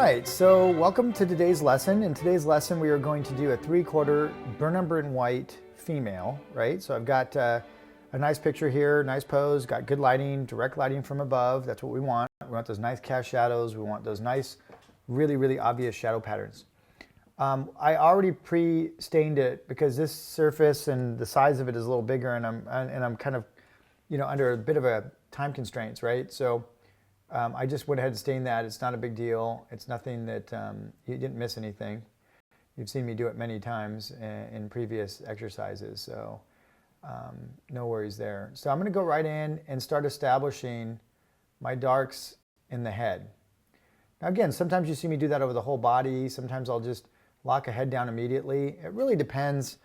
right, so welcome to today's lesson. In today's lesson, we are going to do a 3/4 burnt umber and white female, right? So I've got a nice picture here, nice pose, got good lighting, direct lighting from above. That's what we want. We want those nice cast shadows. We want those nice, really, really obvious shadow patterns. I already pre-stained it because this surface and the size of it is a little bigger, and I'm kind of, under a bit of a time constraints, right? So I just went ahead and stained that. It's not a big deal. It's nothing that you didn't miss anything. You've seen me do it many times in previous exercises, so no worries there. So I'm going to go right in and start establishing my darks in the head. Now again, sometimes you see me do that over the whole body. Sometimes I'll just lock a head down immediately. It really depends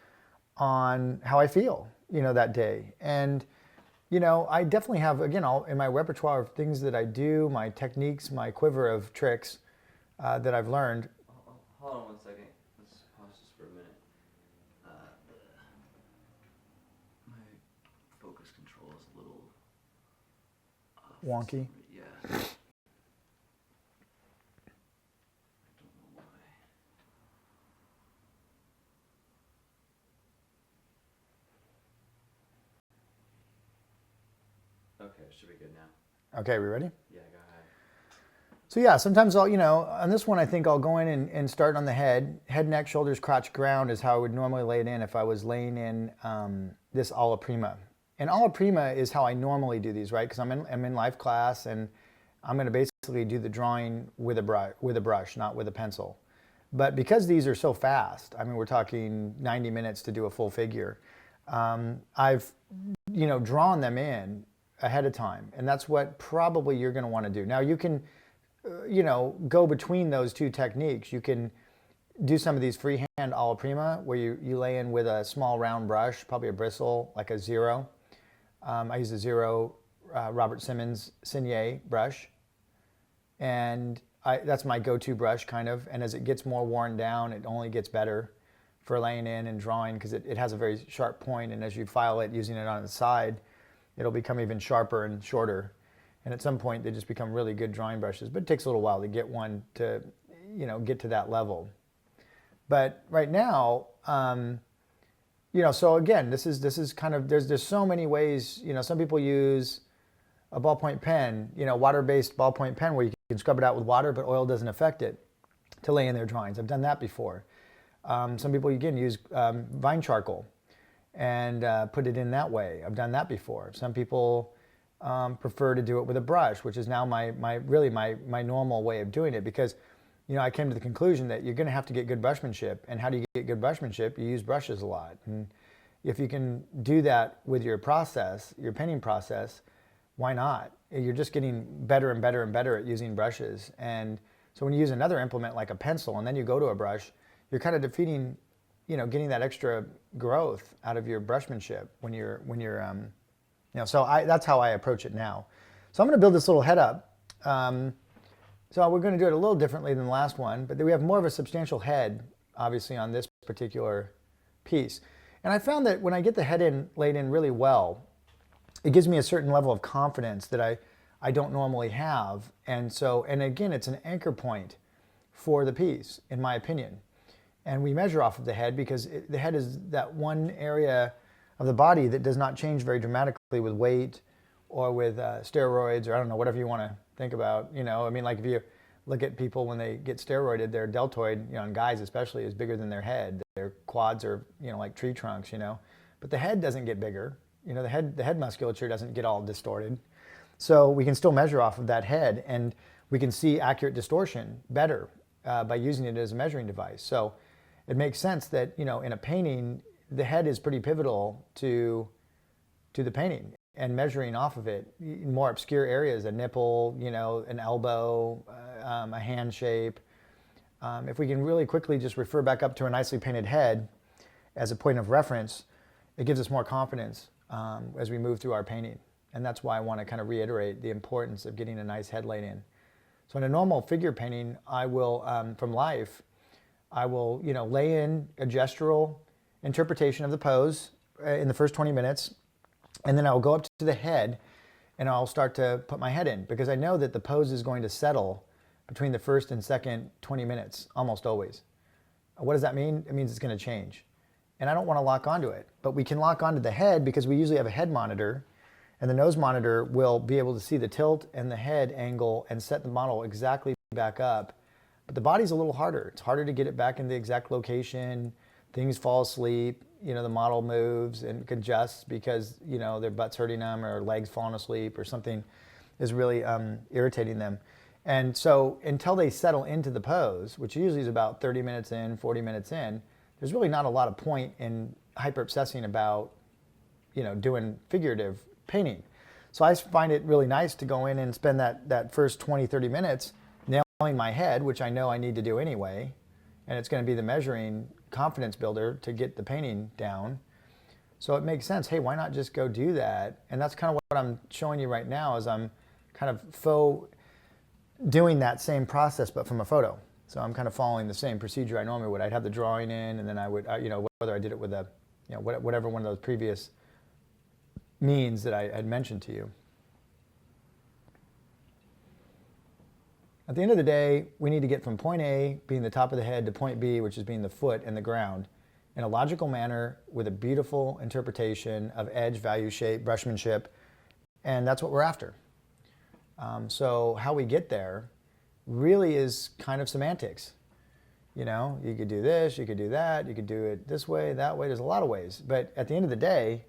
on how I feel, that day. And I definitely have, again, in my repertoire of things that I do, my techniques, my quiver of tricks that I've learned. Hold on 1 second. Let's pause just for a minute. My focus control is a little Wonky. Yeah. I don't know why. Okay, should be good now. Okay, we ready? Yeah, go ahead. So yeah, sometimes I'll, on this one I think I'll go in and start on the head. Head, neck, shoulders, crotch, ground is how I would normally lay it in if I was laying in this alla prima. And alla prima is how I normally do these, right? Because I'm in life class and I'm going to basically do the drawing with a brush, not with a pencil. But because these are so fast, I mean, we're talking 90 minutes to do a full figure, I've, drawn them in ahead of time. And that's what probably you're going to want to do. Now you can, go between those two techniques. You can do some of these freehand alla prima where you lay in with a small round brush, probably a bristle, like a zero. I use a zero Robert Simmons Signet brush. And that's my go-to brush kind of. And as it gets more worn down, it only gets better for laying in and drawing because it has a very sharp point. And as you file it using it on the side, it'll become even sharper and shorter. And at some point, they just become really good drawing brushes. But it takes a little while to get one to, get to that level. But right now, so again, this is kind of, there's so many ways, some people use a ballpoint pen, water-based ballpoint pen where you can scrub it out with water, but oil doesn't affect it to lay in their drawings. I've done that before. Some people, again, use vine charcoal and put it in that way. I've done that before. Some people prefer to do it with a brush, which is now my normal way of doing it because, I came to the conclusion that you're going to have to get good brushmanship. And how do you get good brushmanship? You use brushes a lot. And if you can do that with your process, your painting process, why not? You're just getting better and better and better at using brushes. And so when you use another implement like a pencil and then you go to a brush, you're kind of defeating, getting that extra growth out of your brushmanship when you're so that's how I approach it now. So I'm going to build this little head up. So we're going to do it a little differently than the last one, but we have more of a substantial head, obviously, on this particular piece. And I found that when I get the head laid in really well, it gives me a certain level of confidence that I don't normally have. And again, it's an anchor point for the piece, in my opinion. And we measure off of the head because the head is that one area of the body that does not change very dramatically with weight or with steroids or I don't know, whatever you want to think about. I mean, like if you look at people when they get steroided, their deltoid, and guys especially, is bigger than their head. Their quads are, like tree trunks, But the head doesn't get bigger. The head musculature doesn't get all distorted. So we can still measure off of that head and we can see accurate distortion better by using it as a measuring device. So it makes sense that, in a painting, the head is pretty pivotal to the painting and measuring off of it in more obscure areas, a nipple, an elbow, a hand shape. If we can really quickly just refer back up to a nicely painted head as a point of reference, it gives us more confidence as we move through our painting. And that's why I want to kind of reiterate the importance of getting a nice head laid in. So in a normal figure painting, I will, from life, I will, lay in a gestural interpretation of the pose in the first 20 minutes, and then I'll go up to the head and I'll start to put my head in because I know that the pose is going to settle between the first and second 20 minutes, almost always. What does that mean? It means it's going to change. And I don't want to lock onto it, but we can lock onto the head because we usually have a head monitor, and the nose monitor will be able to see the tilt and the head angle and set the model exactly back up. But the body's a little harder. It's harder to get it back in the exact location. Things fall asleep. The model moves and adjusts because, their butt's hurting them or legs falling asleep or something is really irritating them. And so until they settle into the pose, which usually is about 30 minutes in, 40 minutes in, there's really not a lot of point in hyper obsessing about, doing figurative painting. So I find it really nice to go in and spend that first 20, 30 minutes nailing my head, which I know I need to do anyway. And it's going to be the measuring confidence builder to get the painting down. So it makes sense. Hey, why not just go do that? And that's kind of what I'm showing you right now is I'm kind of doing that same process, but from a photo. So I'm kind of following the same procedure I normally would. I'd have the drawing in, and then I would, whether I did it with a, whatever one of those previous means that I had mentioned to you. At the end of the day, we need to get from point A, being the top of the head, to point B, which is being the foot and the ground, in a logical manner with a beautiful interpretation of edge, value, shape, brushmanship, and that's what we're after. So how we get there really is kind of semantics. You could do this, you could do that, you could do it this way, that way. There's a lot of ways, but at the end of the day,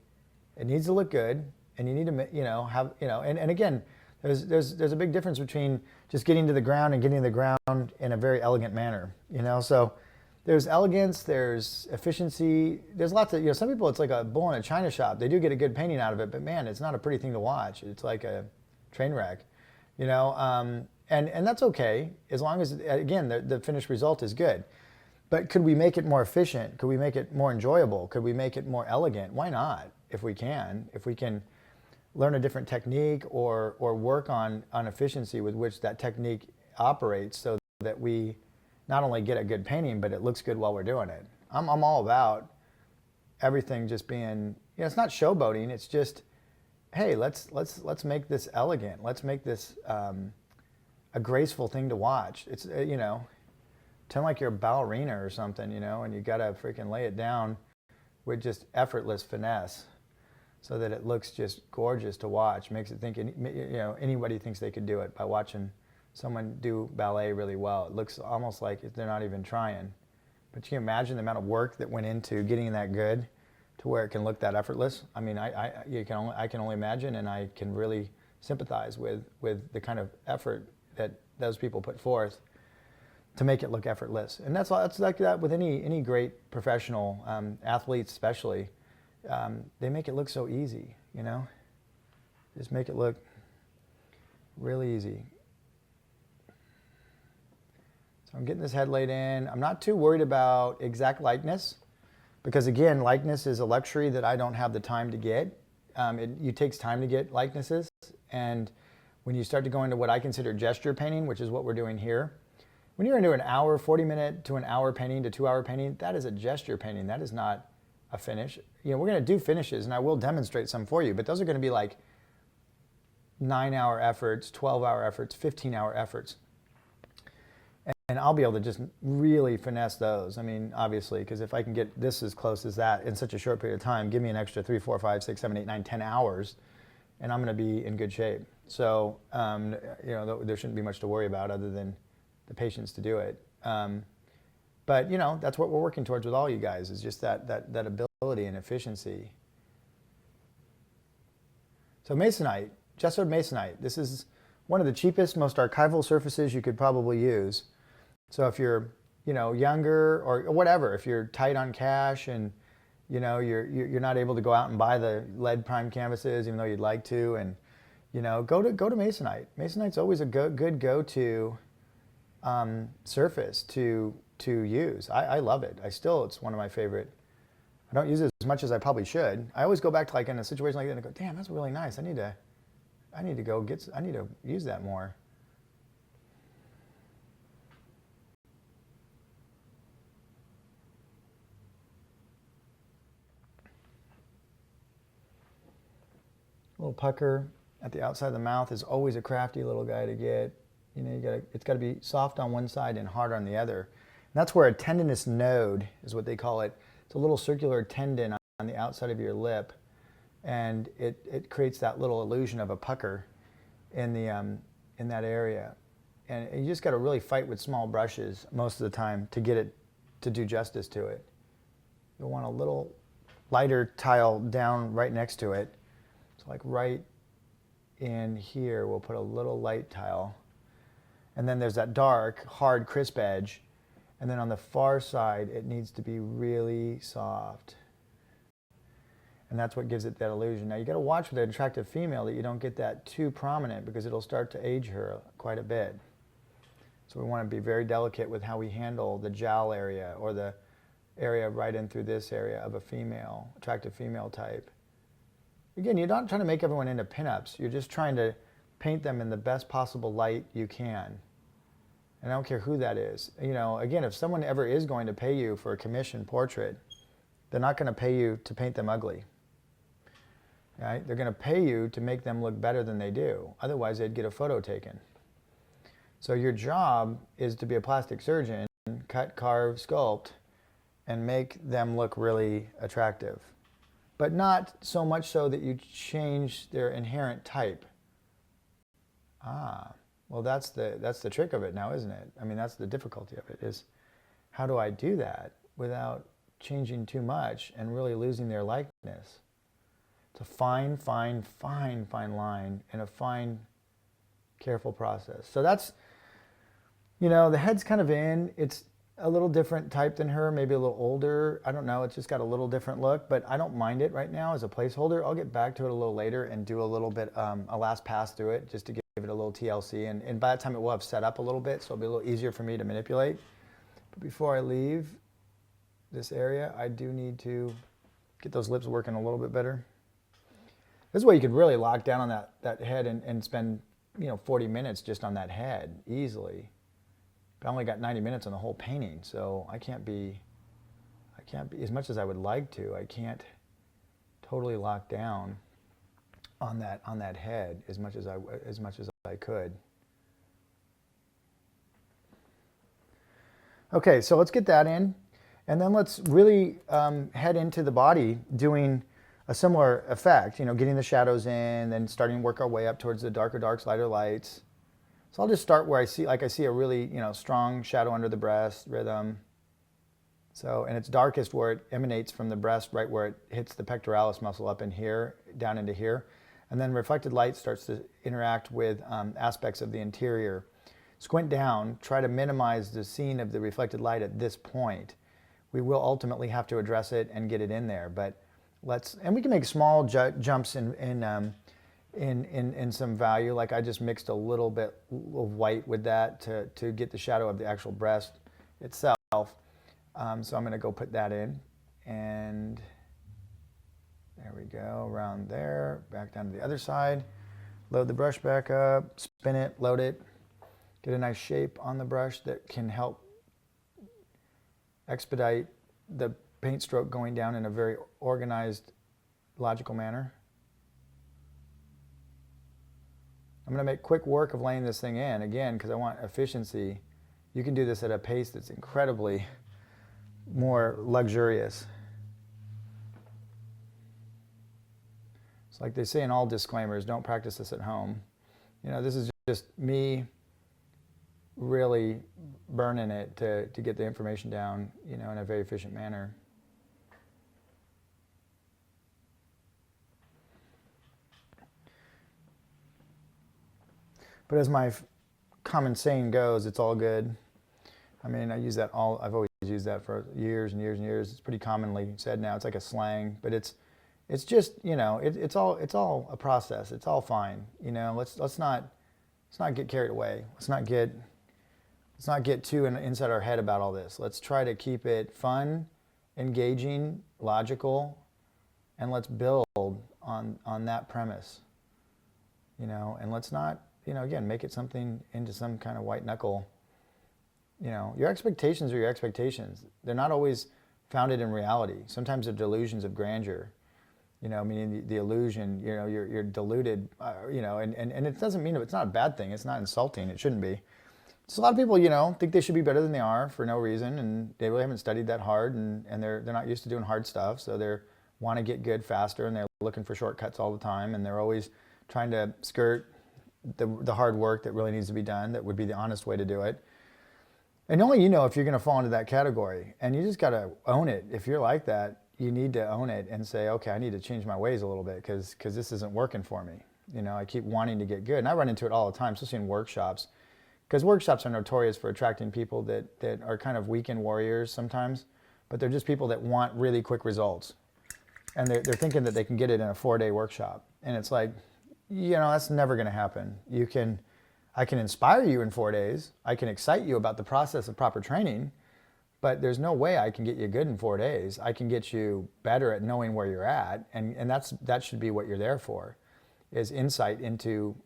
it needs to look good, and you need to, have, and again, there's a big difference between just getting to the ground and getting to the ground in a very elegant manner. So there's elegance, there's efficiency, there's lots of, some people, it's like a bull in a china shop. They do get a good painting out of it, but man, it's not a pretty thing to watch. It's like a train wreck, and that's okay, as long as, again, the finished result is good. But could we make it more efficient? Could we make it more enjoyable? Could we make it more elegant? Why not, if we can learn a different technique or work on efficiency with which that technique operates, so that we not only get a good painting, but it looks good while we're doing it. I'm all about everything just being, it's not showboating, it's just, hey, let's make this elegant. Let's make this a graceful thing to watch. It's, pretend like you're a ballerina or something, and you gotta freaking lay it down with just effortless finesse, so that it looks just gorgeous to watch. Makes it think, anybody thinks they could do it by watching someone do ballet really well. It looks almost like they're not even trying. But you can imagine the amount of work that went into getting that good to where it can look that effortless. I mean, I can only imagine, and I can really sympathize with the kind of effort that those people put forth to make it look effortless. And that's like that with any great professional athletes, especially. They make it look so easy, Just make it look really easy. So I'm getting this head laid in. I'm not too worried about exact likeness, because again, likeness is a luxury that I don't have the time to get. It takes time to get likenesses, and when you start to go into what I consider gesture painting, which is what we're doing here, when you're into an hour, 40-minute to an hour painting to 2-hour painting, that is a gesture painting. That is not a finish. We're going to do finishes, and I will demonstrate some for you, but those are going to be like 9-hour efforts, 12-hour efforts, 15-hour efforts. And I'll be able to just really finesse those. I mean, obviously, because if I can get this as close as that in such a short period of time, give me an extra 3, 4, 5, 6, 7, 8, 9, 10 hours, and I'm going to be in good shape. So, there shouldn't be much to worry about other than the patience to do it. But, that's what we're working towards with all you guys, is just that ability and efficiency. So Masonite, gessoed Masonite. This is one of the cheapest, most archival surfaces you could probably use. So if you're, younger or whatever, if you're tight on cash and, you're not able to go out and buy the lead prime canvases, even though you'd like to, and, go to Masonite. Masonite's always a good go-to surface to use. I love it. It's one of my favorite. I don't use it as much as I probably should. I always go back to, like, in a situation like that and go, damn, that's really nice. I need to use that more. A little pucker at the outside of the mouth is always a crafty little guy to get. You know, it's got to be soft on one side and hard on the other. And that's where a tendinous node is what they call it. It's a little circular tendon on the outside of your lip, and it creates that little illusion of a pucker in that area. And you just got to really fight with small brushes most of the time to get it to do justice to it. You'll want a little lighter tile down right next to it. So like right in here, we'll put a little light tile. And then there's that dark, hard, crisp edge. And then on the far side, it needs to be really soft. And that's what gives it that illusion. Now you got to watch with an attractive female that you don't get that too prominent, because it'll start to age her quite a bit. So we want to be very delicate with how we handle the jowl area, or the area right in through this area of a female, attractive female type. Again, you're not trying to make everyone into pinups. You're just trying to paint them in the best possible light you can. And I don't care who that is. You know, again, if someone ever is going to pay you for a commission portrait, they're not going to pay you to paint them ugly. Right? They're going to pay you to make them look better than they do. Otherwise, they'd get a photo taken. So your job is to be a plastic surgeon, cut, carve, sculpt, and make them look really attractive. But not so much so that you change their inherent type. Well, that's the trick of it now, isn't it? I mean, that's the difficulty of it, is how do I do that without changing too much and really losing their likeness? It's a fine, fine, fine, fine line, and a fine, careful process. So that's, you know, the head's kind of in. It's a little different type than her, maybe a little older. I don't know. It's just got a little different look, but I don't mind it right now as a placeholder. I'll get back to it a little later and do a little bit, a last pass through it, just to give it a little TLC. And by that time, it will have set up a little bit, so it'll be a little easier for me to manipulate. But before I leave this area, I do need to get those lips working a little bit better. This is where you could really lock down on that head and spend, you know, 40 minutes just on that head easily. But I only got 90 minutes on the whole painting, so I can't be, as much as I would like to, I can't totally lock down on that head as much as I could. Okay, so let's get that in, and then let's really head into the body doing a similar effect, you know, getting the shadows in, then starting to work our way up towards the darker darks, lighter lights. So I'll just start where I see a really, you know, strong shadow under the breast, rhythm. So, and it's darkest where it emanates from the breast, right where it hits the pectoralis muscle up in here, down into here. And then reflected light starts to interact with aspects of the interior. Squint down, try to minimize the scene of the reflected light at this point. We will ultimately have to address it and get it in there, but and we can make small jumps in some value. Like I just mixed a little bit of white with that to get the shadow of the actual breast itself. So I'm going to go put that in, and there we go, around there, back down to the other side. Load the brush back up, spin it, load it, get a nice shape on the brush that can help expedite the paint stroke going down in a very organized, logical manner. I'm going to make quick work of laying this thing in, again, because I want efficiency. You can do this at a pace that's incredibly more luxurious. It's like they say in all disclaimers, don't practice this at home. You know, this is just me really burning it to get the information down, you know, in a very efficient manner. But as my common saying goes, it's all good. I mean, I've always used that for years and years and years. It's pretty commonly said now. It's like a slang, but it's just, you know, it's all a process. It's all fine. You know, let's not get carried away. Let's not get too inside our head about all this. Let's try to keep it fun, engaging, logical, and let's build on that premise. You know, and let's not, you know, again, make it something into some kind of white knuckle. You know, your expectations are your expectations. They're not always founded in reality. Sometimes they're delusions of grandeur. Meaning the illusion, you're deluded, and it doesn't mean it's not a bad thing. It's not insulting. It shouldn't be. So a lot of people, think they should be better than they are for no reason, and they really haven't studied that hard, and they're not used to doing hard stuff, so they want to get good faster, and they're looking for shortcuts all the time, and they're always trying to skirt the hard work that really needs to be done, that would be the honest way to do it. And only you know if you're going to fall into that category, and you just got to own it. If you're like that, you need to own it and say, okay, I need to change my ways a little bit because this isn't working for me. I keep wanting to get good, and I run into it all the time, especially in workshops, because workshops are notorious for attracting people that are kind of weekend warriors sometimes, but they're just people that want really quick results, and they're thinking that they can get it in a 4-day workshop, and it's like, that's never going to happen. I can inspire you in 4 days. I can excite you about the process of proper training, but there's no way I can get you good in 4 days. I can get you better at knowing where you're at, and that should be what you're there for, is insight into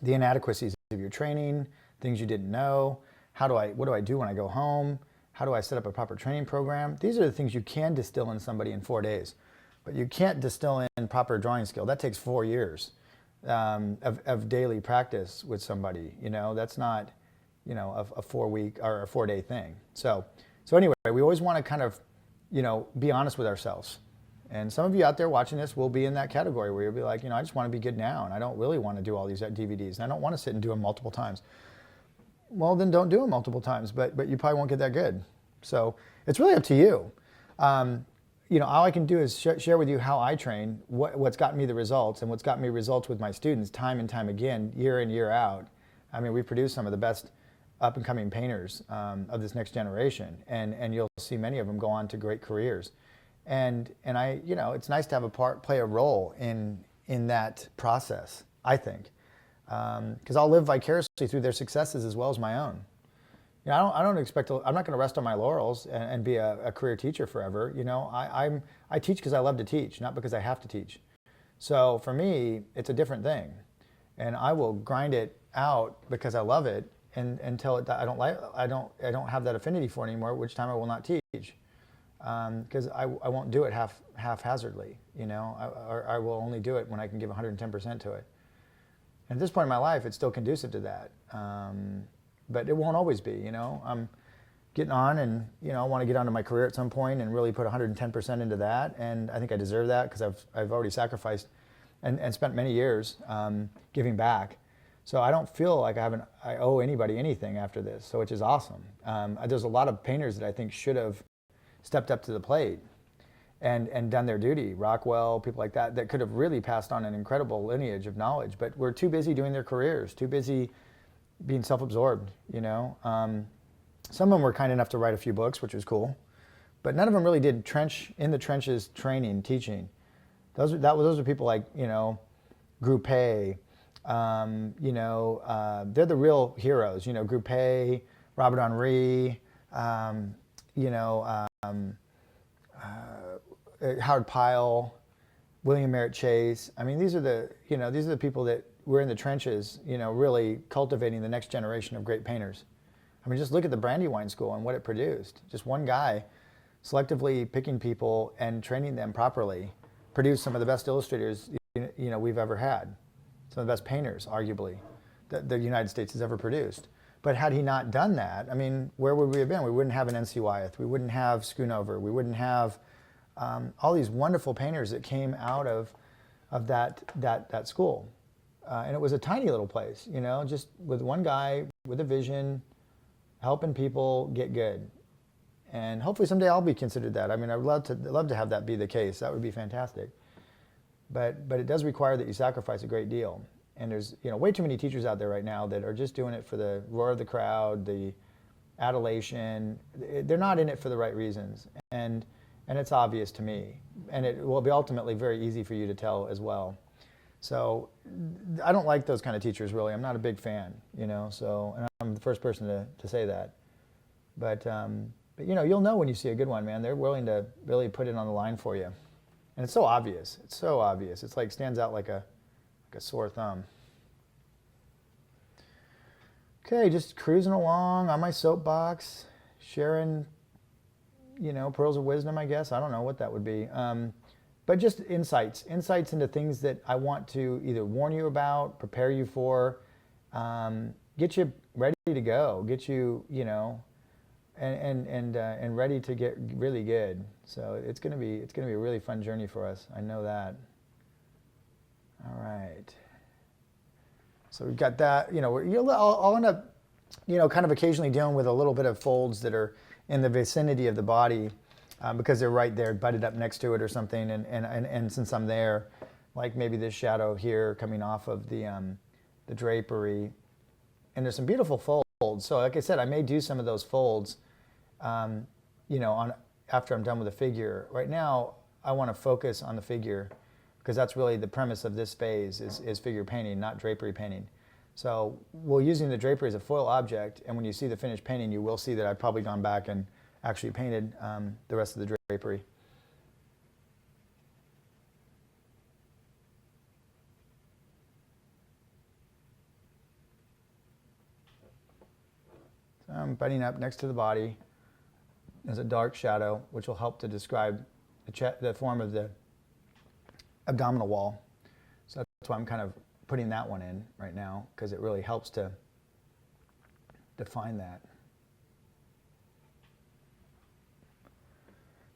the inadequacies of your training, things you didn't know. What do I do when I go home? How do I set up a proper training program? These are the things you can distill in somebody in 4 days, but you can't distill in proper drawing skill. That takes 4 years of daily practice with somebody. That's not, a 4-week or a 4-day thing. So anyway, we always want to kind of, be honest with ourselves. And some of you out there watching this will be in that category where you'll be like, I just want to be good now, and I don't really want to do all these DVDs, and I don't want to sit and do them multiple times. Well, then don't do them multiple times, but you probably won't get that good. So it's really up to you. All I can do is share with you how I train, what's gotten me the results, and what's gotten me results with my students time and time again, year in, year out. I mean, we produce some of the best up-and-coming painters of this next generation, and you'll see many of them go on to great careers. And I, it's nice to have play a role in that process, I think, because I'll live vicariously through their successes as well as my own. I don't expect to, I'm not going to rest on my laurels and be a career teacher forever. I teach because I love to teach, not because I have to teach. So for me, it's a different thing, and I will grind it out because I love it, and until I don't have that affinity for it anymore, which time I will not teach, because I won't do it haphazardly. I will only do it when I can give 110% to it. And at this point in my life, it's still conducive to that. But it won't always be, I'm getting on, and, I want to get onto my career at some point and really put 110% into that. And I think I deserve that because I've already sacrificed and spent many years giving back. So I don't feel like I owe anybody anything after this, so which is awesome. There's a lot of painters that I think should have stepped up to the plate and done their duty. Rockwell, people like that could have really passed on an incredible lineage of knowledge, but we're too busy doing their careers, too busy being self-absorbed, Some of them were kind enough to write a few books, which was cool, but none of them really did in the trenches training, teaching. Those are people like, Groupé, they're the real heroes, Groupé, Robert Henri, Howard Pyle, William Merritt Chase. I mean, these are the people that were in the trenches, really cultivating the next generation of great painters. I mean, just look at the Brandywine School and what it produced. Just one guy selectively picking people and training them properly produced some of the best illustrators, we've ever had. Some of the best painters, arguably, that the United States has ever produced. But had he not done that, I mean, where would we have been? We wouldn't have an N.C. Wyeth. We wouldn't have Schoonover. We wouldn't have all these wonderful painters that came out of that school. And it was a tiny little place, just with one guy with a vision, helping people get good. And hopefully someday I'll be considered that. I mean, I'd love to have that be the case. That would be fantastic. But it does require that you sacrifice a great deal. And there's way too many teachers out there right now that are just doing it for the roar of the crowd, the adulation. They're not in it for the right reasons. And it's obvious to me. And it will be ultimately very easy for you to tell as well. So I don't like those kind of teachers, really. I'm not a big fan, so, and I'm the first person to say that. But you'll know when you see a good one, man. They're willing to really put it on the line for you. And it's so obvious. It's so obvious. It's like stands out like a sore thumb. Okay, just cruising along on my soapbox, sharing, pearls of wisdom, I guess. I don't know what that would be. but just insights into things that I want to either warn you about, prepare you for, get you ready to go, get you, and ready to get really good. So it's gonna be a really fun journey for us. I know that. All right. So we've got that. I'll end up, kind of occasionally dealing with a little bit of folds that are in the vicinity of the body, because they're right there, butted up next to it or something. And since I'm there, like maybe this shadow here coming off of the drapery, and there's some beautiful folds. So like I said, I may do some of those folds, on after I'm done with the figure. Right now, I want to focus on the figure, because that's really the premise of this phase is figure painting, not drapery painting. So we're using the drapery as a foil object, and when you see the finished painting, you will see that I've probably gone back and actually painted the rest of the drapery. So I'm butting up next to the body. There's a dark shadow, which will help to describe the form of the abdominal wall. So that's why I'm kind of putting that one in right now, because it really helps to define that.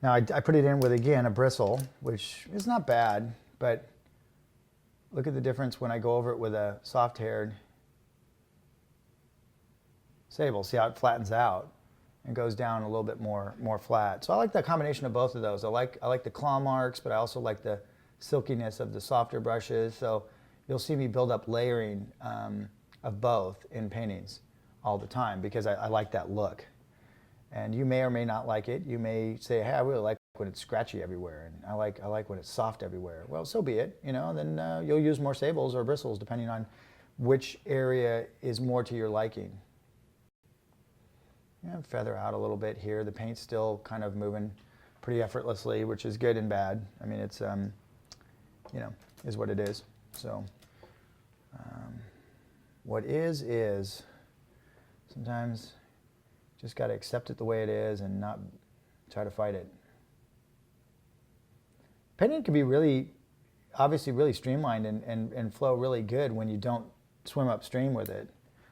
Now I put it in with, again, a bristle, which is not bad, but look at the difference when I go over it with a soft-haired sable. See how it flattens out and goes down a little bit more flat. So I like the combination of both of those. I like the claw marks, but I also like the silkiness of the softer brushes. So you'll see me build up layering of both in paintings all the time, because I like that look. And you may or may not like it. You may say, hey, I really like when it's scratchy everywhere, and I like when it's soft everywhere. Well, so be it. Then you'll use more sables or bristles depending on which area is more to your liking. Feather out a little bit here. The paint's still kind of moving pretty effortlessly, which is good and bad. I mean, it's is what it is. So what is. Sometimes just got to accept it the way it is and not try to fight it. Painting can be obviously really streamlined and flow really good when you don't swim upstream with it.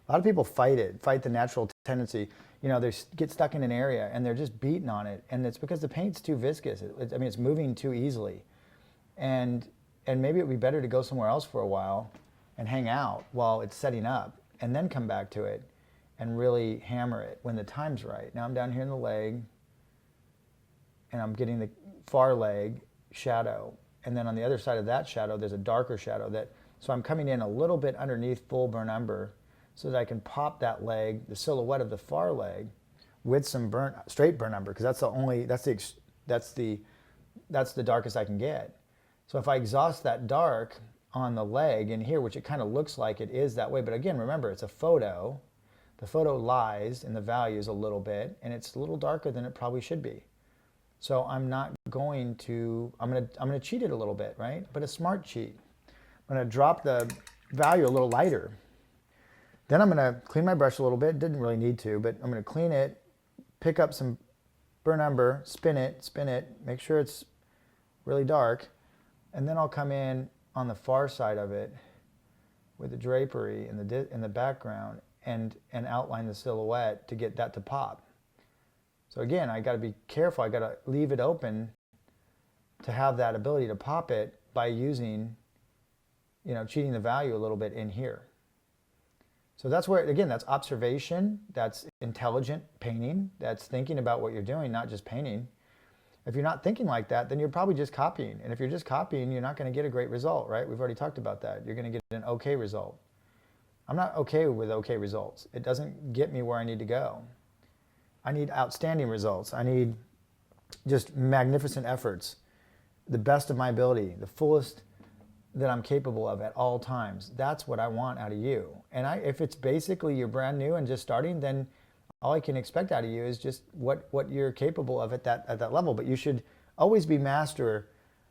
A lot of people fight the natural tendency. They get stuck in an area and they're just beating on it, and it's because the paint's too viscous. It's moving too easily, and maybe it would be better to go somewhere else for a while and hang out while it's setting up, and then come back to it and really hammer it when the time's right. Now I'm down here in the leg, and I'm getting the far leg shadow, and then on the other side of that shadow there's a darker shadow so I'm coming in a little bit underneath full burnt umber, so that I can pop that leg, the silhouette of the far leg, with some straight burnt umber, because that's the darkest I can get. So if I exhaust that dark on the leg in here, which it kind of looks like it is that way, but again, remember, it's a photo. The photo lies in the values a little bit, and it's a little darker than it probably should be. So I'm going to cheat it a little bit, right? But a smart cheat. I'm going to drop the value a little lighter. Then I'm going to clean my brush a little bit. Didn't really need to, but I'm going to clean it, pick up some burnt umber, spin it, make sure it's really dark, and then I'll come in on the far side of it with the drapery in the background and outline the silhouette to get that to pop. So again, I got to be careful. I got to leave it open to have that ability to pop it by using, cheating the value a little bit in here. So that's where, again, that's observation, that's intelligent painting, that's thinking about what you're doing, not just painting. If you're not thinking like that, then you're probably just copying. And if you're just copying, you're not going to get a great result, right? We've already talked about that. You're going to get an okay result. I'm not okay with okay results. It doesn't get me where I need to go. I need outstanding results. I need just magnificent efforts, the best of my ability, the fullest that I'm capable of at all times. That's what I want out of you. And if it's basically you're brand new and just starting, then all I can expect out of you is just what you're capable of at that level. But you should always be master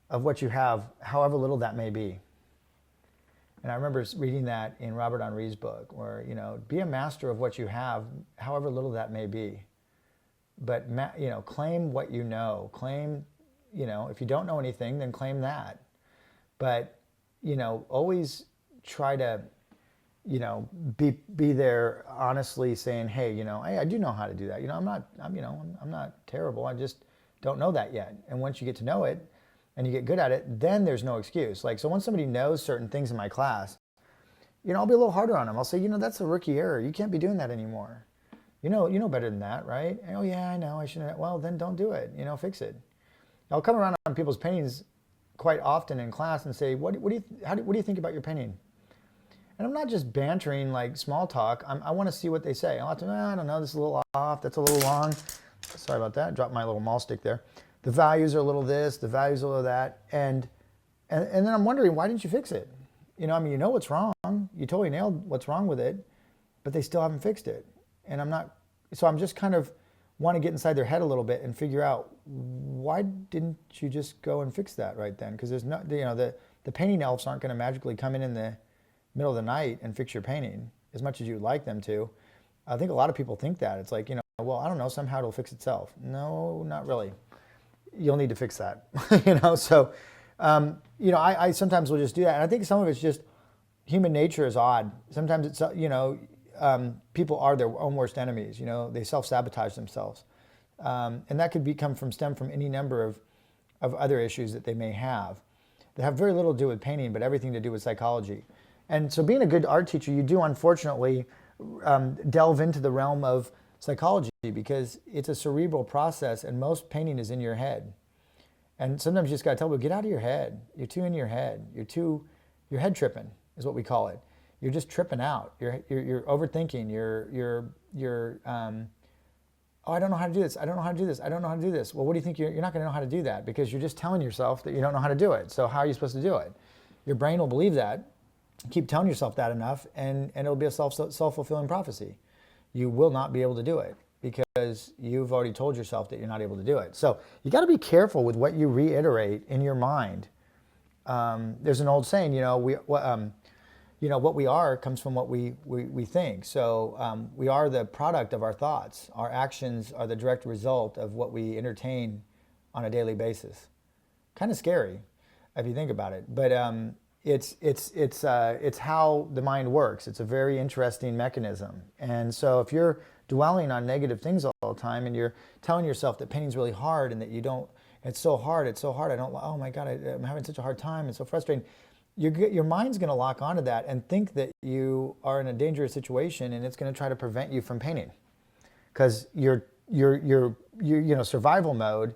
of what you have, however little that may be. And I remember reading that in Robert Henri's book, where, be a master of what you have, however little that may be. But, claim what you know. Claim, if you don't know anything, then claim that. But, always try to, be there honestly saying, hey, hey, I do know how to do that. I'm not terrible. I just don't know that yet. And once you get to know it and you get good at it, then there's no excuse. Like, so when somebody knows certain things in my class, I'll be a little harder on them. I'll say, that's a rookie error. You can't be doing that anymore. You know better than that, right? Oh yeah, I know. I shouldn't. Well, then don't do it. Fix it. I'll come around on people's paintings quite often in class and say, what do you think about your painting? And I'm not just bantering like small talk. I want to see what they say. I'll have to, I don't know, this is a little off, that's a little long. Sorry about that, dropped my little maul stick there. The values are a little this, the values are a little that. And then I'm wondering, why didn't you fix it? You know what's wrong. You totally nailed what's wrong with it, but they still haven't fixed it. And I'm just kind of want to get inside their head a little bit and figure out, why didn't you just go and fix that right then? Because there's not, the painting elves aren't going to magically come in the middle of the night and fix your painting as much as you'd like them to. I think a lot of people think that. It's like, well, I don't know, somehow it'll fix itself. No, not really. You'll need to fix that, So, I sometimes will just do that. And I think some of it's just human nature is odd. Sometimes it's, people are their own worst enemies. They self-sabotage themselves. And that could stem from any number of other issues that they may have that have very little to do with painting, but everything to do with psychology. And so being a good art teacher, you do unfortunately delve into the realm of psychology because it's a cerebral process and most painting is in your head. And sometimes you just got to tell people, get out of your head. You're too in your head. You're head tripping is what we call it. You're just tripping out. You're overthinking. Oh, I don't know how to do this. I don't know how to do this. I don't know how to do this. Well, what do you think? You're not going to know how to do that because you're just telling yourself that you don't know how to do it. So how are you supposed to do it? Your brain will believe that. Keep telling yourself that enough, and it'll be a self-fulfilling prophecy. You will not be able to do it because you've already told yourself that you're not able to do it. So you got to be careful with what you reiterate in your mind. There's an old saying, what we are comes from what we think. So we are the product of our thoughts. Our actions are the direct result of what we entertain on a daily basis. Kind of scary if you think about it, but it's how the mind works. It's a very interesting mechanism. And so if you're dwelling on negative things all the time and you're telling yourself that painting's really hard and that it's so hard, oh my God, I'm having such a hard time, it's so frustrating. Your mind's going to lock onto that and think that you are in a dangerous situation and it's going to try to prevent you from painting. Because your survival mode,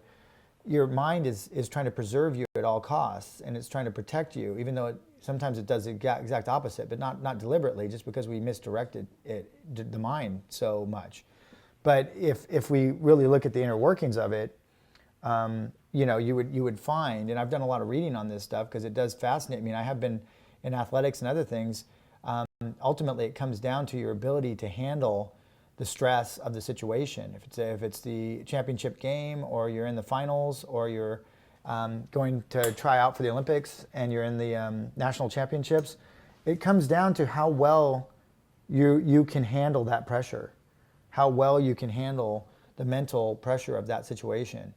your mind is trying to preserve you at all costs and it's trying to protect you, even though sometimes it does the exact opposite, but not deliberately, just because we misdirected the mind so much. But if we really look at the inner workings of it, you would find, and I've done a lot of reading on this stuff because it does fascinate me. I have been in athletics and other things. Ultimately, it comes down to your ability to handle the stress of the situation. If it's the championship game, or you're in the finals, or you're going to try out for the Olympics and you're in the national championships, it comes down to how well you can handle that pressure, how well you can handle the mental pressure of that situation.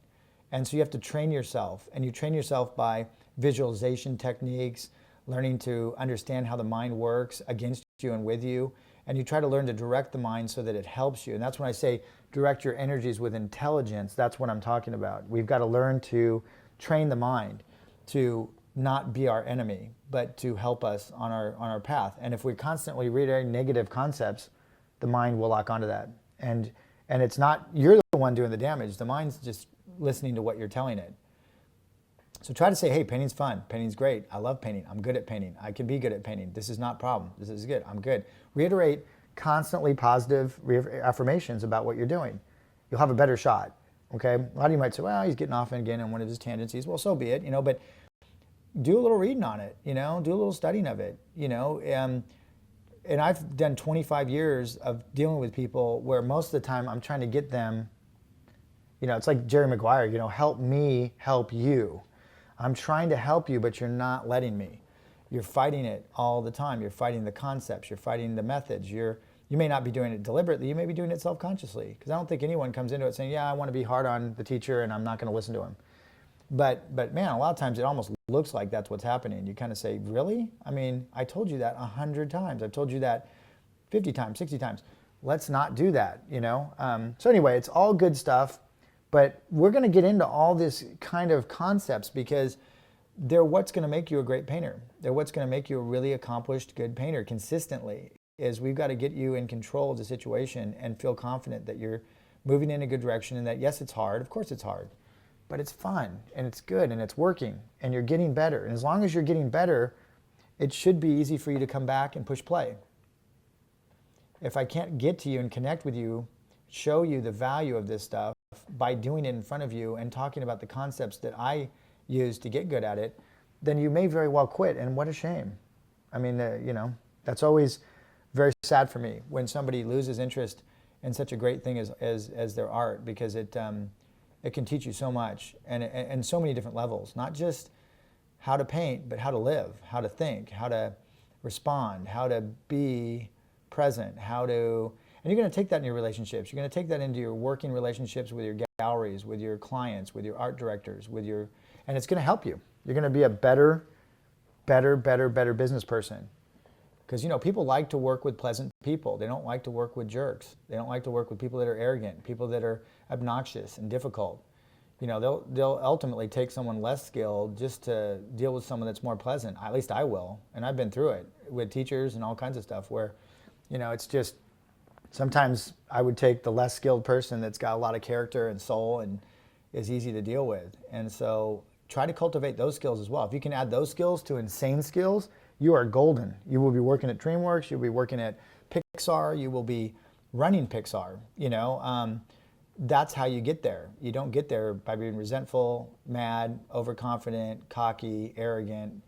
And so you have to train yourself, and you train yourself by visualization techniques, learning to understand how the mind works against you and with you, and you try to learn to direct the mind so that it helps you. And that's when I say direct your energies with intelligence. That's what I'm talking about. We've got to learn to train the mind to not be our enemy, but to help us on our path. And if we constantly read negative concepts, the mind will lock onto that. And it's not you're the one doing the damage. The mind's just listening to what you're telling it. So try to say, hey, painting's fun. Painting's great. I love painting. I'm good at painting. I can be good at painting. This is not a problem. This is good. I'm good. Reiterate constantly positive affirmations about what you're doing. You'll have a better shot. Okay? A lot of you might say, well, he's getting off again on one of his tendencies. Well, so be it, but do a little reading on it, do a little studying of it, and I've done 25 years of dealing with people where most of the time I'm trying to get them, it's like Jerry Maguire, help me help you. I'm trying to help you, but you're not letting me. You're fighting it all the time. You're fighting the concepts. You're fighting the methods. You may not be doing it deliberately. You may be doing it self-consciously, because I don't think anyone comes into it saying, yeah, I want to be hard on the teacher and I'm not going to listen to him. But man, a lot of times it almost looks like that's what's happening. You kind of say, really? I mean, I told you that 100 times. I've told you that 50 times, 60 times. Let's not do that, you know? So anyway, it's all good stuff, but we're going to get into all this kind of concepts because they're what's going to make you a great painter. They're what's going to make you a really accomplished, good painter consistently. Is we've got to get you in control of the situation and feel confident that you're moving in a good direction and that, yes, it's hard. Of course it's hard. But it's fun and it's good and it's working and you're getting better. And as long as you're getting better, it should be easy for you to come back and push play. If I can't get to you and connect with you, show you the value of this stuff by doing it in front of you and talking about the concepts that I use to get good at it, then you may very well quit. And what a shame. I mean, you know, that's always very sad for me when somebody loses interest in such a great thing as their art, because it can teach you so much and so many different levels, not just how to paint, but how to live, how to think, how to respond, how to be present, and you're going to take that in your relationships. You're going to take that into your working relationships with your galleries, with your clients, with your art directors, and it's going to help you. You're going to be a better business person. Because, you know, people like to work with pleasant people. They don't like to work with jerks. They don't like to work with people that are arrogant, people that are obnoxious and difficult. You know, they'll ultimately take someone less skilled just to deal with someone that's more pleasant. At least I will. And I've been through it with teachers and all kinds of stuff where, you know, it's just, sometimes I would take the less skilled person that's got a lot of character and soul and is easy to deal with. And so try to cultivate those skills as well. If you can add those skills to insane skills, you are golden. You will be working at DreamWorks, you'll be working at Pixar, you will be running Pixar, you know. That's how you get there. You don't get there by being resentful, mad, overconfident, cocky, arrogant.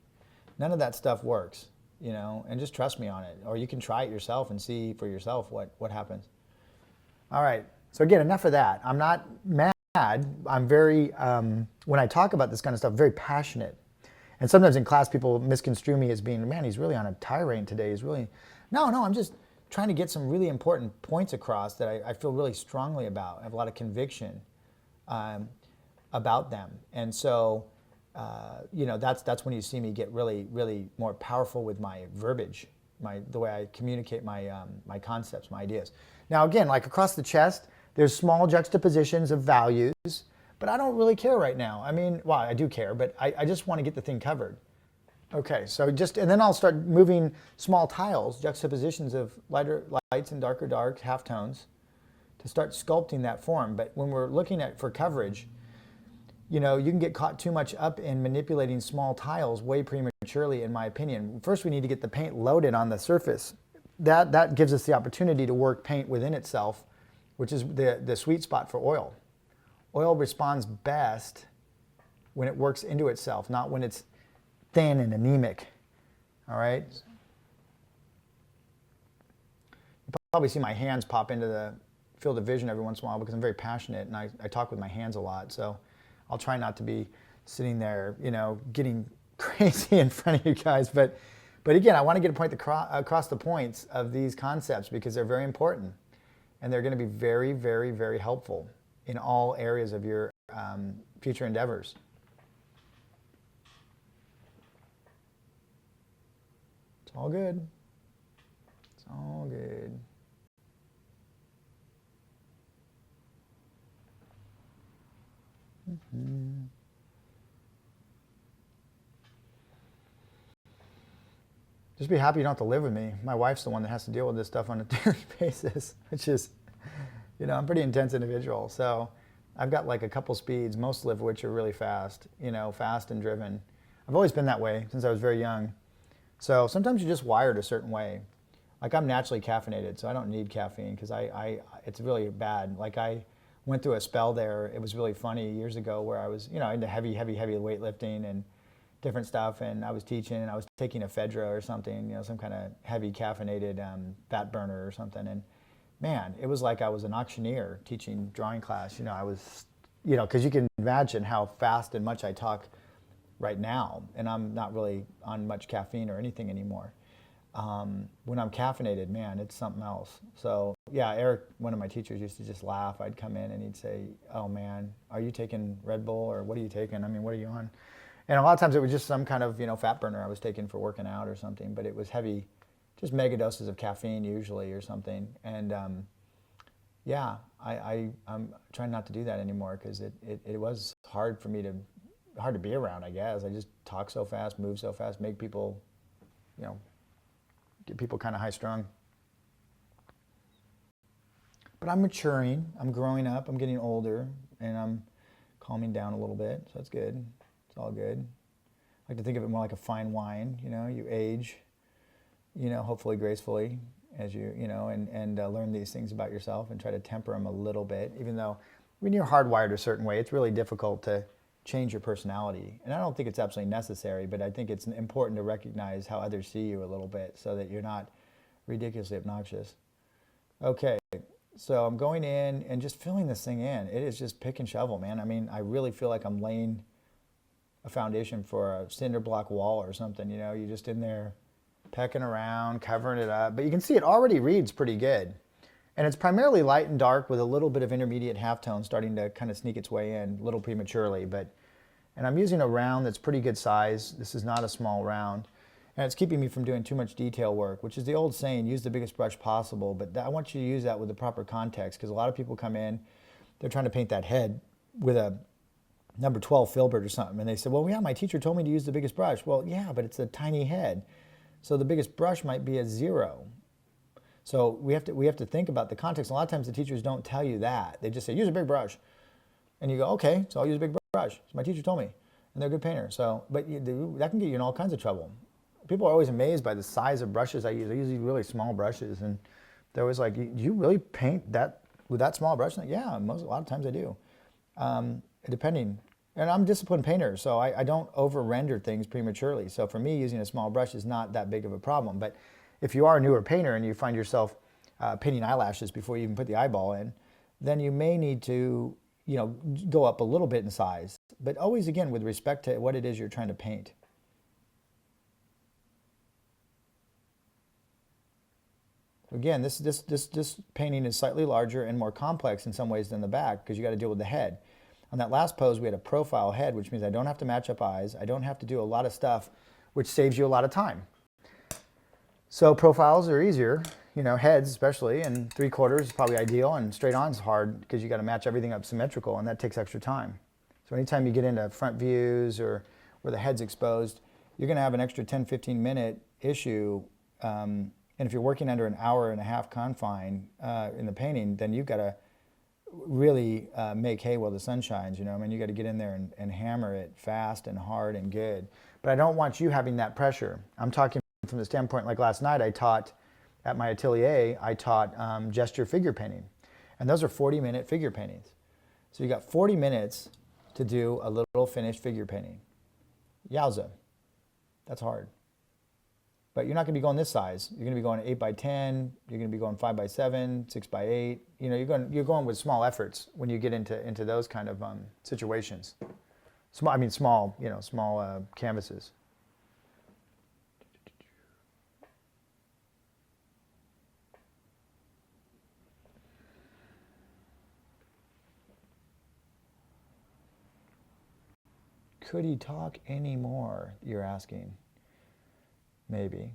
None of that stuff works, you know, and just trust me on it. Or you can try it yourself and see for yourself what happens. All right, so again, enough of that. I'm not mad. I'm very, when I talk about this kind of stuff, very passionate. And sometimes in class, people misconstrue me as being, man, he's really on a tirade today. He's really, no, I'm just trying to get some really important points across that I feel really strongly about. I have a lot of conviction about them. And so, you know, that's when you see me get really, really more powerful with my verbiage, the way I communicate my concepts, my ideas. Now, again, like across the chest, there's small juxtapositions of values. But I don't really care right now. I mean, well, I do care, but I just want to get the thing covered. Okay, so and then I'll start moving small tiles, juxtapositions of lighter lights and darker darks, halftones, to start sculpting that form. But when we're looking at for coverage, you know, you can get caught too much up in manipulating small tiles way prematurely, in my opinion. First, we need to get the paint loaded on the surface. That gives us the opportunity to work paint within itself, which is the sweet spot for oil. Oil responds best when it works into itself, not when it's thin and anemic. All right? You probably see my hands pop into the field of vision every once in a while because I'm very passionate and I talk with my hands a lot. So I'll try not to be sitting there, you know, getting crazy in front of you guys. But again, I want to get a point across the points of these concepts because they're very important and they're going to be very, very, very helpful in all areas of your future endeavors. It's all good. It's all good. Just be happy you don't have to live with me. My wife's the one that has to deal with this stuff on a daily basis, which is, you know, I'm a pretty intense individual. So I've got like a couple speeds, most of which are really fast, you know, fast and driven. I've always been that way since I was very young. So sometimes you're just wired a certain way. Like I'm naturally caffeinated, so I don't need caffeine because it's really bad. Like I went through a spell there. It was really funny years ago where I was, you know, into heavy weightlifting and different stuff, and I was teaching and I was taking ephedra or something, you know, some kind of heavy caffeinated fat burner or something. And man, it was like I was an auctioneer teaching drawing class. You know, I was, you know, because you can imagine how fast and much I talk right now, and I'm not really on much caffeine or anything anymore. When I'm caffeinated, man, it's something else. So yeah, Eric, one of my teachers, used to just laugh. I'd come in and he'd say, "Oh man, are you taking Red Bull or what are you taking? I mean, what are you on?" And a lot of times it was just some kind of fat burner I was taking for working out or something, but it was heavy, just mega doses of caffeine usually or something. And yeah, I'm trying not to do that anymore because it was hard for me hard to be around, I guess. I just talk so fast, move so fast, make people, get people kind of high strung. But I'm maturing, I'm growing up, I'm getting older, and I'm calming down a little bit, so that's good. It's all good. I like to think of it more like a fine wine, you age, hopefully gracefully as and learn these things about yourself and try to temper them a little bit, even though when you're hardwired a certain way, it's really difficult to change your personality. And I don't think it's absolutely necessary, but I think it's important to recognize how others see you a little bit so that you're not ridiculously obnoxious. Okay, so I'm going in and just filling this thing in. It is just pick and shovel, man. I mean, I really feel like I'm laying a foundation for a cinder block wall or something, you're just in there pecking around, covering it up. But you can see it already reads pretty good. And it's primarily light and dark with a little bit of intermediate halftone starting to kind of sneak its way in a little prematurely. And I'm using a round that's pretty good size. This is not a small round. And it's keeping me from doing too much detail work, which is the old saying, use the biggest brush possible. But I want you to use that with the proper context because a lot of people come in, they're trying to paint that head with a number 12 filbert or something. And they say, well, yeah, my teacher told me to use the biggest brush. Well, yeah, but it's a tiny head. So the biggest brush might be a 0. So we have to think about the context. A lot of times the teachers don't tell you that. They just say, use a big brush. And you go, okay, so I'll use a big brush. So my teacher told me. And they're a good painter. So, but that can get you in all kinds of trouble. People are always amazed by the size of brushes I use. I use these really small brushes. And they're always like, do you really paint that with that small brush? Like, yeah, a lot of times I do. Depending. And I'm a disciplined painter, so I don't over-render things prematurely. So for me, using a small brush is not that big of a problem. But if you are a newer painter and you find yourself painting eyelashes before you even put the eyeball in, then you may need to, go up a little bit in size. But always, again, with respect to what it is you're trying to paint. Again, this painting is slightly larger and more complex in some ways than the back because you got to deal with the head. On that last pose, we had a profile head, which means I don't have to match up eyes. I don't have to do a lot of stuff, which saves you a lot of time. So profiles are easier, heads especially, and 3/4 is probably ideal, and straight on is hard because you got to match everything up symmetrical, and that takes extra time. So anytime you get into front views or where the head's exposed, you're going to have an extra 10, 15-minute issue. And if you're working under an hour and a half confine in the painting, then you've got to really make hay while the sun shines, you got to get in there and hammer it fast and hard and good. But I don't want you having that pressure. I'm talking from the standpoint, like last night I taught at my atelier, I taught gesture figure painting. And those are 40-minute figure paintings. So you got 40 minutes to do a little finished figure painting. Yowza, that's hard. But you're not going to be going this size. You're going to be going 8x10. You're going to be going 5x7, 6x8. You're going with small efforts when you get into those kind of situations. Small canvases. Could he talk any more? You're asking. Maybe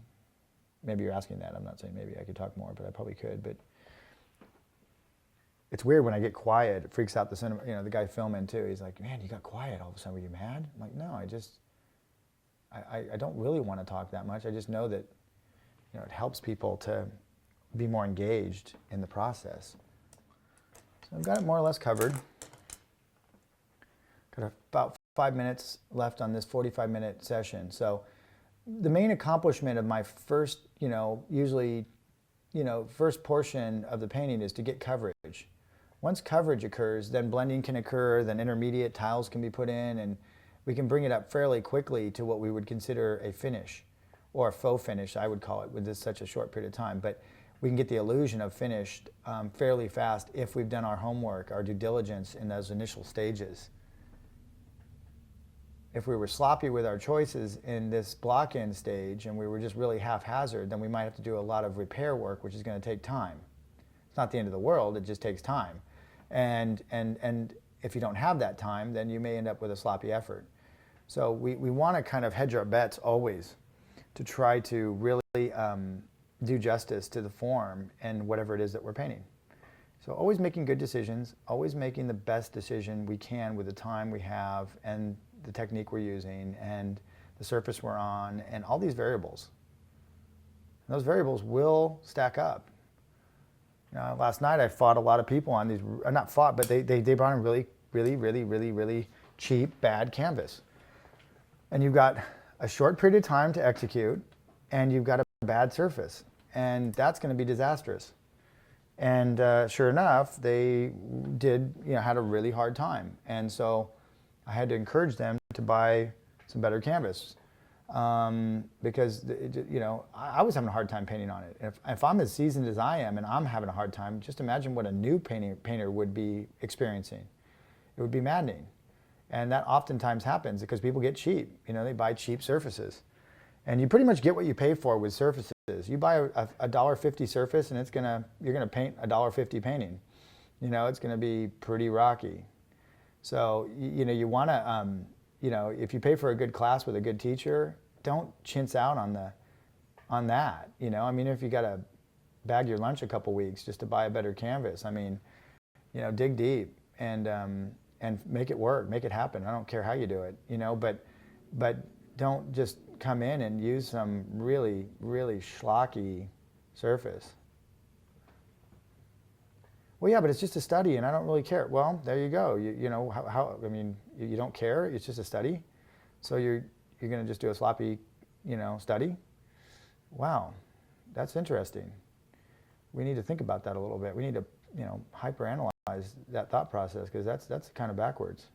you're asking that. I'm not saying maybe I could talk more, but I probably could. But it's weird when I get quiet. It freaks out the cinema. The guy filming too. He's like, "Man, you got quiet all of a sudden. Were you mad?" I'm like, "No, I don't really want to talk that much. I just know that, it helps people to be more engaged in the process." So I've got it more or less covered. Got about 5 minutes left on this 45-minute session. So the main accomplishment of my first, first portion of the painting is to get coverage. Once coverage occurs, then blending can occur, then intermediate tiles can be put in, and we can bring it up fairly quickly to what we would consider a finish, or a faux finish, I would call it, with such a short period of time. But we can get the illusion of finished fairly fast if we've done our homework, our due diligence in those initial stages. if we were sloppy with our choices in this block end stage and we were just really haphazard, then we might have to do a lot of repair work, which is going to take time. It's not the end of the world, it just takes time. And if you don't have that time, then you may end up with a sloppy effort. So we want to kind of hedge our bets always to try to really do justice to the form and whatever it is that we're painting. So always making good decisions, always making the best decision we can with the time we have and the technique we're using and the surface we're on and all these variables. And those variables will stack up. Last night I fought a lot of people on these, not fought, but they brought in really cheap, bad canvas. And you've got a short period of time to execute and you've got a bad surface. And that's going to be disastrous. And sure enough, they had a really hard time. And so I had to encourage them to buy some better canvas because I was having a hard time painting on it. If I'm as seasoned as I am and I'm having a hard time, just imagine what a new painter would be experiencing. It would be maddening. And that oftentimes happens because people get cheap. They buy cheap surfaces. And you pretty much get what you pay for with surfaces. You buy a $1.50 surface and you're gonna paint a $1.50 painting. It's gonna be pretty rocky. So you wanna, if you pay for a good class with a good teacher, don't chintz out on that. If you gotta bag your lunch a couple weeks just to buy a better canvas, dig deep and make it work, make it happen. I don't care how you do it, but don't just come in and use some really schlocky surface. Well, yeah, but it's just a study and I don't really care. Well, there you go. You don't care, it's just a study. So you're going to just do a sloppy, study? Wow, that's interesting. We need to think about that a little bit. We need to, hyperanalyze that thought process because that's kind of backwards.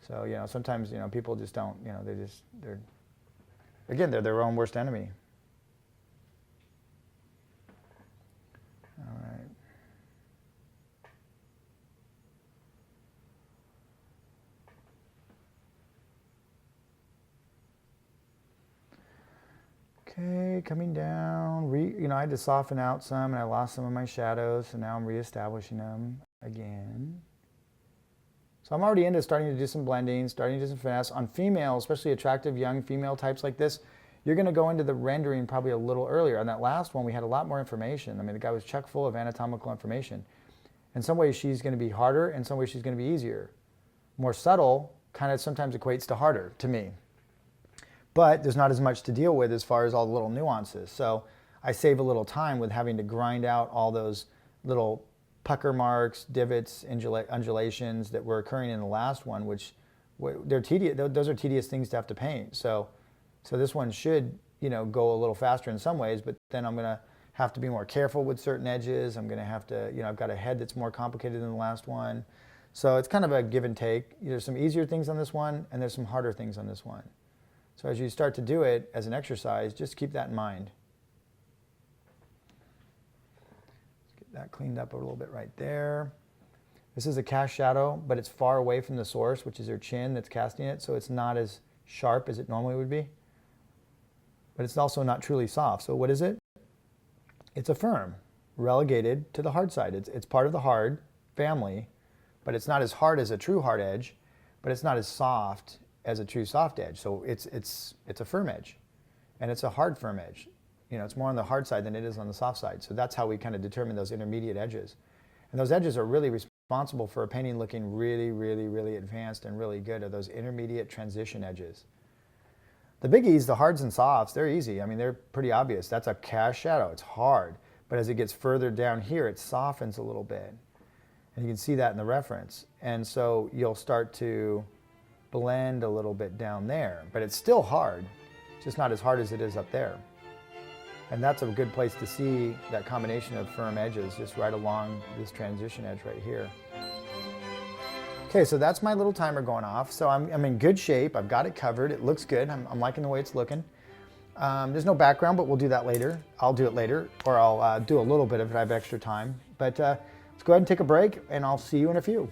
So, sometimes, people just don't, they're their own worst enemy. All right. Okay, coming down. I had to soften out some and I lost some of my shadows, so now I'm reestablishing them again. So I'm already into starting to do some blending, starting to do some finesse. On females, especially attractive young female types like this, you're going to go into the rendering probably a little earlier. On that last one, we had a lot more information. The guy was chock full of anatomical information. In some ways, she's going to be harder. In some ways, she's going to be easier. More subtle kind of sometimes equates to harder to me. But there's not as much to deal with as far as all the little nuances. So I save a little time with having to grind out all those little pucker marks, divots, undulations that were occurring in the last one, which they're tedious. Those are tedious things to have to paint. So this one should, go a little faster in some ways, but then I'm going to have to be more careful with certain edges. I'm going to have to, I've got a head that's more complicated than the last one. So it's kind of a give and take. There's some easier things on this one, and there's some harder things on this one. So as you start to do it as an exercise, just keep that in mind. That cleaned up a little bit right there. This is a cast shadow, but it's far away from the source, which is her chin that's casting it, so it's not as sharp as it normally would be. But it's also not truly soft. So what is it? It's a firm, relegated to the hard side. It's part of the hard family, but it's not as hard as a true hard edge, but it's not as soft as a true soft edge. So it's a firm edge, and it's a hard firm edge. It's more on the hard side than it is on the soft side. So that's how we kind of determine those intermediate edges. And those edges are really responsible for a painting looking really advanced and really good, are those intermediate transition edges. The biggies, the hards and softs, they're easy. They're pretty obvious. That's a cast shadow. It's hard. But as it gets further down here, it softens a little bit. And you can see that in the reference. And so you'll start to blend a little bit down there. But it's still hard, just not as hard as it is up there. And that's a good place to see that combination of firm edges just right along this transition edge right here. Okay, so that's my little timer going off. So I'm in good shape. I've got it covered. It looks good. I'm liking the way it's looking. There's no background, but we'll do that later. I'll do it later, or I'll do a little bit if I have extra time. But let's go ahead and take a break, and I'll see you in a few.